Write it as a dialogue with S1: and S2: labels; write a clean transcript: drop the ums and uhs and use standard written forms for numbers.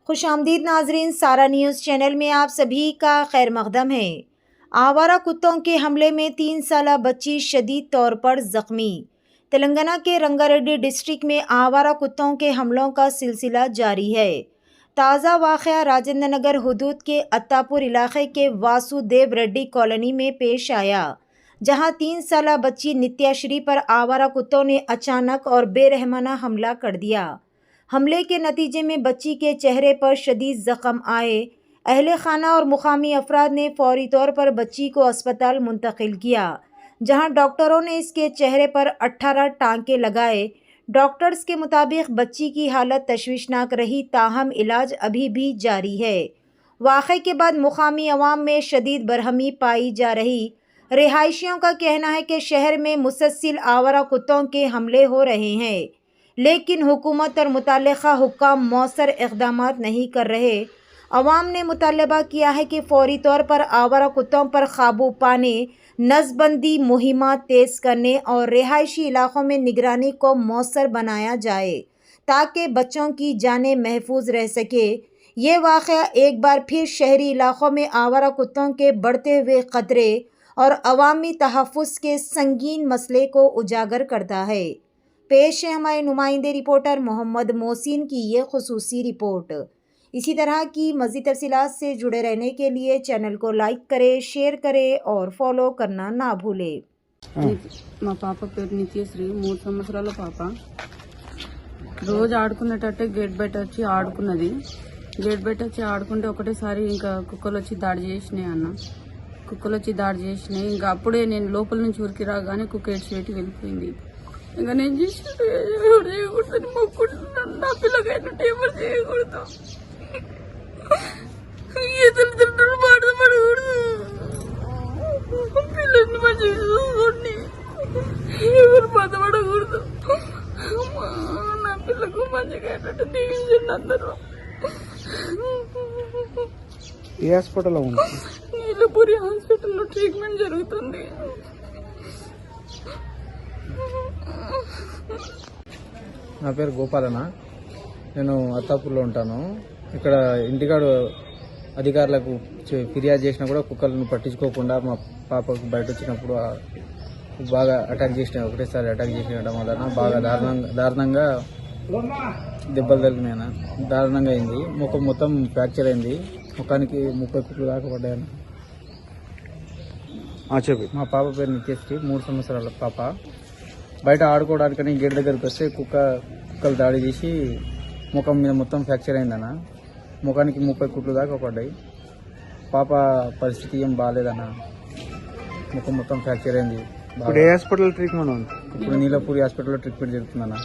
S1: खुशामदीद नाजरीन, सारा news channel में आप सभी का खैर मकदम है। आवारा कुत्तों के हमले में 3 साला बच्ची शदीद तौर पर जख्मी। तेलंगाना के रंगारेड्डी डिस्ट्रिक्ट में आवारा कुत्तों के हमलों का सिलसिला जारी है। ताज़ा वाक़या राजेंद्र नगर हुदूद के अत्तापुर इलाके के वासुदेव रेड्डी कॉलोनी में पेश आया, जहां 3 साला बच्ची नित्याश्री पर आवारा कुत्तों ने अचानक और बेरहमाना हमला कर दिया। हमले के नतीजे में बच्ची के चेहरे पर शदीद ज़ख्म आए। अहले खाना और मुकामी अफराद ने फौरी तौर पर बच्ची को अस्पताल मुंतकिल किया, जहां डॉक्टरों ने इसके चेहरे पर 18 टांके लगाए। डॉक्टर्स के मुताबिक बच्ची की हालत तशवीशनाक रही, ताहम इलाज अभी भी जारी है। वाक़े के बाद मुकामी अवाम में शदीद बरहमी पाई जा रही। रिहायशियों का कहना है कि शहर में मुसलसल आवारा कुत्तों के हमले हो रहे हैं, लेकिन हुकूमत और मुतल्लिक़ा हुक्काम मौसर इक़दामात नहीं कर रहे। अवाम ने मुतालबा किया है कि फ़ौरी तौर पर आवारा कुत्तों पर काबू पाने, नज़बंदी मुहिमात तेज़ करने और रिहायशी इलाक़ों में निगरानी को मौसर बनाया जाए, ताकि बच्चों की जानें महफूज रह सके। ये वाक़या एक बार फिर शहरी इलाक़ों में आवारा कुत्तों के बढ़ते हुए ख़तरे और अवामी तहफ़्फ़ुज़ के संगीन मसले को उजागर करता है। पेश है हमारे नुमाइंदे रिपोर्टर मोहम्मद मोहसिन की ये खुसूसी रिपोर्ट। इसी तरह की मज़ीद तफ़सीलात से जुड़े रहने के लिए चैनल को लाइक करें, शेयर करें और फॉलो करना ना भूलें।
S2: మా పాప పేరు నిత్యశ్రీ, 3 సంవత్సరాల పాప. రోజు ఆడుకునేటట్టే గేట్ బయట వచ్చి ఆడుకున్నది. గేట్ బయట వచ్చి ఆడుకుంటే ఒకటేసారి ఇంకా కుక్కలు వచ్చి దాడి చేసినాయి అన్న. కుక్కలు వచ్చి దాడి చేసినాయి. ఇంకా అప్పుడే నేను లోపల నుంచి ఉరికి రాగానే కుక్క ఏడ్చి పెట్టి వెళ్ళిపోయింది. ఇంకా నేను చేసినట్టు ఎవరు చేయకూడదని మొక్కుంటున్నాను. నా పిల్లకైనట్టు ఎవరు చేయకూడదు. ఏ తల్లిదండ్రులు బాధపడకూడదు. పిల్లల్ని మంచిగా చూసుకోండి. ఎవరు బాధపడకూడదు. నా పిల్లకు మంచిగా అయినట్టు దీవించండి అందరూ.
S3: ఏ హాస్పిటల్లో ఉంది?
S2: నీలపూరి హాస్పిటల్లో ట్రీట్మెంట్ జరుగుతుంది.
S3: నా పేరు గోపాలన. నేను అత్తాపూర్లో ఉంటాను. ఇక్కడ ఇంటికాడు అధికారులకు ఫిర్యాదు చేసినా కూడా కుక్కలను పట్టించుకోకుండా మా పాపకు బయట వచ్చినప్పుడు బాగా అటాక్ చేసినాయి. ఒకటేసారి అటాక్ చేసినడం వలన బాగా దారుణంగా దెబ్బలు తగిలినాయన. దారుణంగా అయింది. ముఖం మొత్తం ఫ్రాక్చర్ అయింది. ముఖానికి 30 కుట్లు దాకా పడ్డాయన్న. మా పాప పేరు నిత్యశ్రీ, 3 సంవత్సరాల పాప. బయట ఆడుకోవడానికని గేట్ దగ్గరికి వస్తే కుక్కలు దాడి చేసి ముఖం మీద మొత్తం ఫ్రాక్చర్ అయిందన్న. ముఖానికి 30 కుట్లు దాకా పడ్డాయి. పాప పరిస్థితి ఏం బాగాలేదన్న. ముఖం మొత్తం ఫ్రాక్చర్ అయింది.
S4: ఇప్పుడు ఏ హాస్పిటల్ ట్రీట్మెంట్ ఉంది?
S3: ఇప్పుడు నీలపూరి హాస్పిటల్లో ట్రీట్మెంట్ జరుగుతుందన్న.